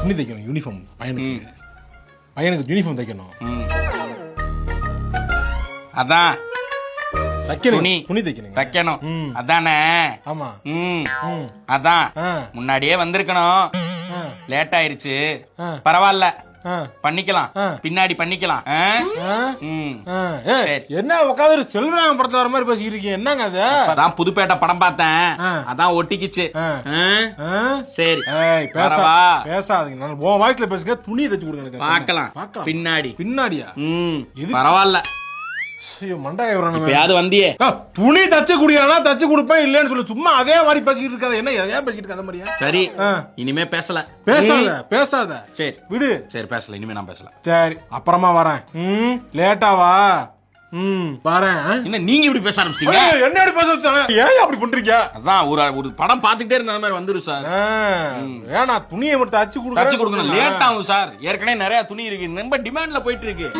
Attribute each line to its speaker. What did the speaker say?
Speaker 1: துணி தைக்கணும், யூனிஃபார்ம் பையனுக்கு யூனிஃபார்ம் தைக்கணும்.
Speaker 2: அதான்
Speaker 1: துணி தைக்கணும்.
Speaker 2: தைக்கணும் அதானே?
Speaker 1: ஆமா.
Speaker 2: அதான் முன்னாடியே வந்திருக்கணும். லேட் ஆயிருச்சு. பரவாயில்ல, பண்ணிக்கலாம், பின்னாடி பண்ணிக்கலாம்.
Speaker 1: என்ன உட்காந்து செல்வராமன் படத்துல வர மாதிரி பேசிக்கிட்டு இருக்கீங்க? என்னங்க அது?
Speaker 2: அதான் புதுப்பேட்டை படம் பார்த்தேன், அதான் ஒட்டிக்கிச்சு. சரி
Speaker 1: பேசாதீங்க, உன் வாய்ஸ்ல பேசுங்க. துணி தச்சு கொடுங்க,
Speaker 2: பார்க்கலாம். பின்னாடியா?
Speaker 1: பரவாயில்ல.
Speaker 2: வந்தியே
Speaker 1: துணி தச்சு குடியானா தச்சு கொடுப்பேன், இல்லன்னு சொல்லு. சும்மா அதே மாதிரி பேசிக்கிட்டு இருக்காது. என்ன ஏன் பேசிக்கிட்டு இருக்காத மாதிரியா?
Speaker 2: சரி, இனிமே
Speaker 1: பேசாத.
Speaker 2: சரி
Speaker 1: விடு.
Speaker 2: சரி, பேசல. இனிமே நான் பேசல.
Speaker 1: சரி, அப்புறமா வரேன். லேட்டாவா வரேன்.
Speaker 2: என்ன நீங்க இப்படி பேச ஆரம்பிச்சிட்டீங்க?
Speaker 1: என்ன அப்படி பேச வச்சாங்க? ஏன் அப்படி பண்றீங்க?
Speaker 2: அதான் ஒரு படம் பாத்துக்கிட்டே இருந்த மாதிரி வந்துரும் சார்.
Speaker 1: ஏன்னா துணியை மட்டும் தச்சு
Speaker 2: கொடுக்கணும். லேட் ஆகும் சார். ஏற்கனவே நிறைய துணி இருக்கு, ரொம்ப டிமாண்ட்ல போயிட்டு இருக்கு.